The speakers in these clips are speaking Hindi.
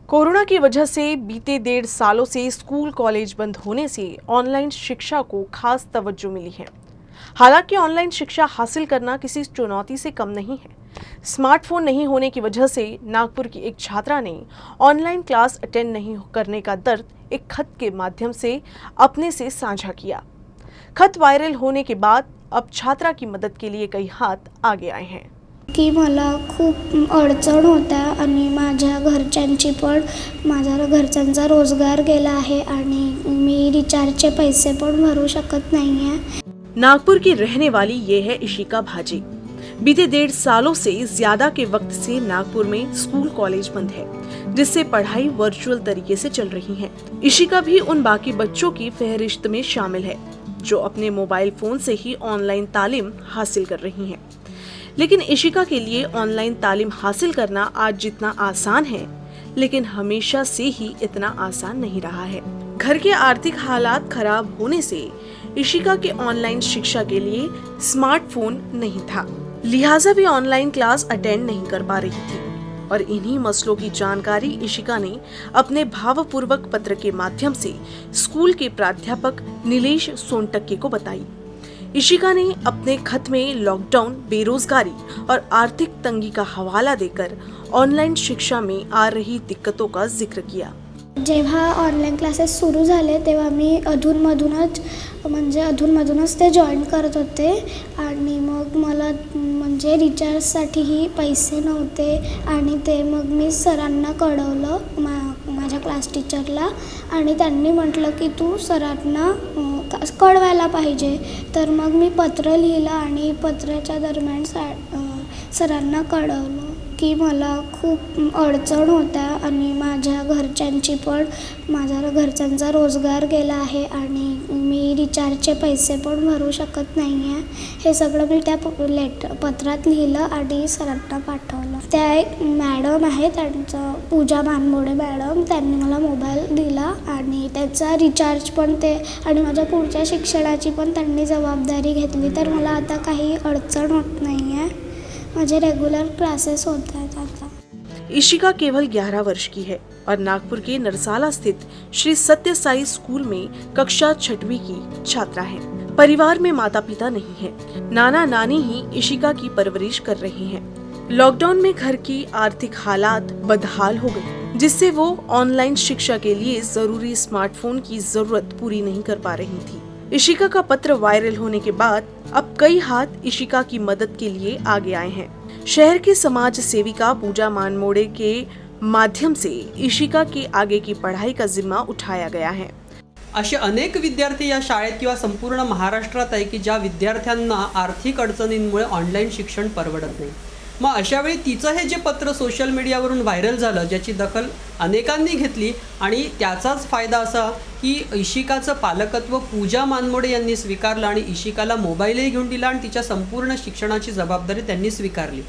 कोरोना की वजह से बीते 1.5 सालों से स्कूल कॉलेज बंद होने से ऑनलाइन शिक्षा को खास तवज्जो मिली है। हालांकि ऑनलाइन शिक्षा हासिल करना किसी चुनौती से कम नहीं है। स्मार्टफोन नहीं होने की वजह से नागपुर की एक छात्रा ने ऑनलाइन क्लास अटेंड नहीं करने का दर्द एक खत के माध्यम से अपने से साझा किया। खत वायरल होने के बाद अब छात्रा की मदद के लिए कई हाथ आगे आए हैं। की मला खूप अडचण होत्या आणि माझ्या घरच्यांची पण माझ्या घरच्यांचा रोजगार गेला आहे आणि मी रिचार्जचे पैसे पण भरू शकत नाही आहे। नागपुर की रहने वाली ये है इशिका भाजी। बीते 1.5 सालों से ज्यादा के वक्त से नागपुर में स्कूल कॉलेज बंद है, जिससे पढ़ाई वर्चुअल तरीके से चल रही है। इशिका भी उन बाकी बच्चों की फहरिस्त में शामिल है जो अपने मोबाइल फोन से ही ऑनलाइन तालीम हासिल कर रही हैं। लेकिन इशिका के लिए ऑनलाइन तालीम हासिल करना आज जितना आसान है, लेकिन हमेशा से ही इतना आसान नहीं रहा है। घर के आर्थिक हालात खराब होने से इशिका के ऑनलाइन शिक्षा के लिए स्मार्टफोन नहीं था, लिहाजा भी ऑनलाइन क्लास अटेंड नहीं कर पा रही थी। और इन्हीं मसलों की जानकारी इशिका ने अपने भावपूर्वक पत्र के माध्यम से स्कूल के प्राध्यापक नीलेश सोनटक्के को बताई। इशिका ने अपने खत में लॉकडाउन, बेरोजगारी और आर्थिक तंगी का हवाला देकर ऑनलाइन शिक्षा में आ रही दिक्कतों का जिक्र किया। जेव्हा ऑनलाइन क्लासेस सुरू झाले तेव्हा मी अधूनमधूनच ते जॉईन करत होते आणि मग मला म्हणजे रिचार्जसाठीही पैसे नव्हते आणि ते मग मी सरांना कळवलं माझ्या क्लास टीचरला आणि त्यांनी म्हटलं की तू सरांना कळवायला पाहिजे। तर मग मी पत्र लिहिलं आणि पत्राच्या दरम्यान सरांना कळवलं की मला खूप अडचण होत्या आणि माझ्या घरच्यांची पण माझ्या घरच्यांचा रोजगार गेला आहे आणि मी रिचार्जचे पैसे पण भरू शकत नाही आहे। हे सगळं मी त्या पत्रात लिहिलं आणि सरांना पाठवलं। त्या एक मॅडम आहे, त्यांचं पूजा मानमोडे मॅडम, त्यांनी मला मोबाईल दिला आणि त्याचा रिचार्ज पण ते आणि माझ्या पुढच्या शिक्षणाची पण त्यांनी जबाबदारी घेतली। तर मला आता काही अडचण होत नाही आहे, मुझे रेगुलर क्लासेस होता है आता। इशिका केवल 11 वर्ष की है और नागपुर के नरसाला स्थित श्री सत्य साई स्कूल में कक्षा 6वीं की छात्रा है। परिवार में माता पिता नहीं है, नाना नानी ही इशिका की परवरिश कर रहे हैं। लॉकडाउन में घर की आर्थिक हालात बदहाल हो गई, जिससे वो ऑनलाइन शिक्षा के लिए जरूरी स्मार्टफोन की जरूरत पूरी नहीं कर पा रही थी। इशिका का पत्र वायरल होने के बाद अब कई हाथ इशिका की मदद के लिए आगे आए हैं। शहर की समाज सेविका पूजा मानमोड़े के माध्यम से इशिका की आगे की पढ़ाई का जिम्मा उठाया गया है। असे अनेक विद्यार्थी या शाळेत किंवा संपूर्ण महाराष्ट्रात आहे की ज्या विद्यार्थ्यांना आर्थिक अडचणींमुळे ऑनलाईन शिक्षण परवडत नाही। मग अशा वेळी तिचं हे जे पत्र सोशल मीडियावरून व्हायरल झालं, ज्याची दखल अनेकांनी घेतली आणि त्याचाच फायदा असा की इशिकाचं पालकत्व पूजा मानमोडे यांनी स्वीकारलं आणि इशिकाला मोबाईलही घेऊन दिला आणि तिच्या संपूर्ण शिक्षणाची जबाबदारी त्यांनी स्वीकारली।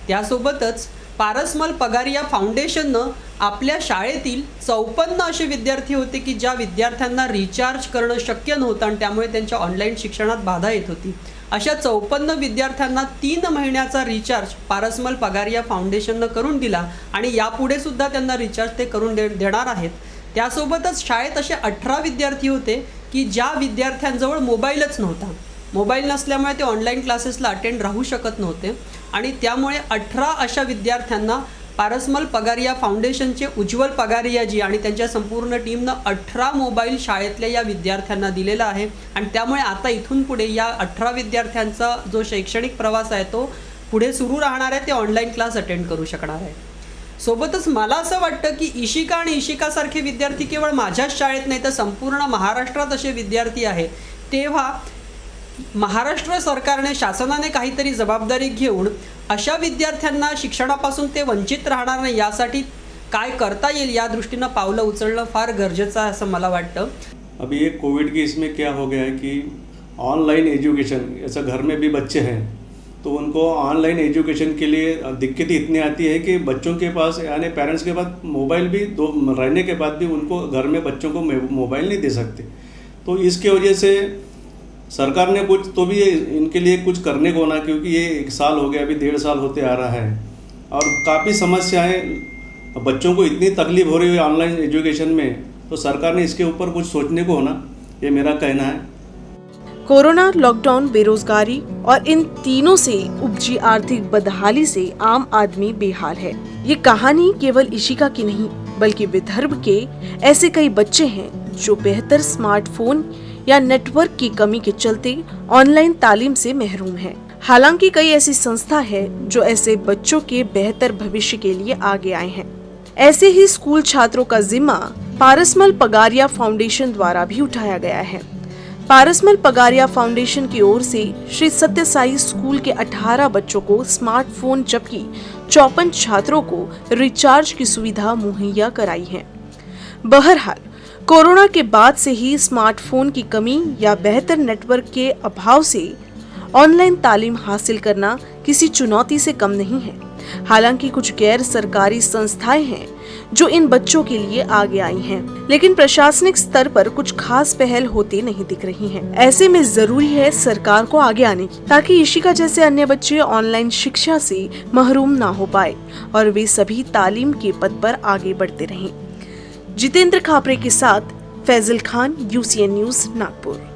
त्यासोबतच पारसमल पगारिया फाउंडेशननं आपल्या शाळेतील 54 असे विद्यार्थी होते की ज्या विद्यार्थ्यांना रिचार्ज करणं शक्य नव्हतं आणि त्यामुळे त्यांच्या ऑनलाईन शिक्षणात बाधा येत होती, अशा 54 विद्यार्थ्यांना 3 महिन्याचा रिचार्ज पारसमल पगारिया फाउंडेशननं करून दिला आणि यापुढे सुद्धा त्यांना रिचार्ज ते करून देणार आहेत। त्यासोबतच शाळेत असे 18 विद्यार्थी होते की ज्या विद्यार्थ्यांजवळ मोबाईलच नव्हता। मोबाईल नसल्यामुळे ते ऑनलाईन क्लासेसला अटेंड राहू शकत नव्हते आणि त्यामुळे 18 अशा विद्यार्थ्यांना पारसमल पगारिया फाउंडेशनचे उज्ज्वल पगारियाजी आणि त्यांच्या संपूर्ण टीमनं 18 मोबाईल शाळेतल्या या विद्यार्थ्यांना दिलेला आहे आणि त्यामुळे आता इथून पुढे या 18 विद्यार्थ्यांचा जो शैक्षणिक प्रवास आहे तो पुढे सुरू राहणार आहे, ते ऑनलाईन क्लास अटेंड करू शकणार आहे। सोबतच मला असं वाटतं की इशिका आणि इशिकासारखे विद्यार्थी केवळ माझ्याच शाळेत नाही तर संपूर्ण महाराष्ट्रात असे विद्यार्थी आहे। तेव्हा महाराष्ट्र सरकारने, शासनाने काहीतरी जबाबदारी घेऊन अशा विद्यार्थ्यांना शिक्षणापासून ते वंचित राहणार नाही यासाठी काय करता येईल या दृष्टीने पावलं उचलणं फार गरजेचं आहे असं मला वाटतं। अभी ये कोविड के इसमें क्या हो गया है कि ऑनलाइन एजुकेशन, ऐसा घर में भी बच्चे हैं तो उनको ऑनलाइन एजुकेशन के लिए दिक्कतें इतनी आती है कि बच्चों के पास यानी पेरेंट्स के पास मोबाइल भी दो रहने के बाद भी उनको घर में बच्चों को मोबाइल नहीं दे सकते। तो इसके वजह से सरकार ने कुछ तो भी इनके लिए कुछ करने को ना, क्योंकि ये 1 साल हो गया, अभी 1.5 साल होते आ रहा है और काफ़ी समस्याएं अब बच्चों को इतनी तकलीफ हो रही है ऑनलाइन एजुकेशन में, तो सरकार ने इसके ऊपर कुछ सोचने को होना, ये मेरा कहना है। कोरोना, लॉकडाउन, बेरोजगारी और इन तीनों से उपजी आर्थिक बदहाली से आम आदमी बेहाल है। ये कहानी केवल इशिका की नहीं, बल्कि विदर्भ के ऐसे कई बच्चे हैं जो बेहतर स्मार्टफोन या नेटवर्क की कमी के चलते ऑनलाइन तालीम से महरूम हैं। हालांकि कई ऐसी संस्था है जो ऐसे बच्चों के बेहतर भविष्य के लिए आगे आए हैं। ऐसे ही स्कूल छात्रों का जिम्मा पारसमल पगारिया फाउंडेशन द्वारा भी उठाया गया है। पारसमल पगारिया फाउंडेशन की ओर से श्री सत्य साई स्कूल के 18 बच्चों को स्मार्टफोन जबकि 54 छात्रों को रिचार्ज की सुविधा मुहैया कराई है। बहरहाल कोरोना के बाद से ही स्मार्टफोन की कमी या बेहतर नेटवर्क के अभाव से ऑनलाइन तालीम हासिल करना किसी चुनौती से कम नहीं है। हालांकि कुछ गैर सरकारी संस्थाएं हैं जो इन बच्चों के लिए आगे आई हैं, लेकिन प्रशासनिक स्तर पर कुछ खास पहल होती नहीं दिख रही हैं। ऐसे में जरूरी है सरकार को आगे आने की, ताकि इशिका जैसे अन्य बच्चे ऑनलाइन शिक्षा से महरूम ना हो पाए और वे सभी तालीम के पद पर आगे बढ़ते रहें। जितेंद्र खापरे के साथ फैजल खान, UCN न्यूज, नागपुर।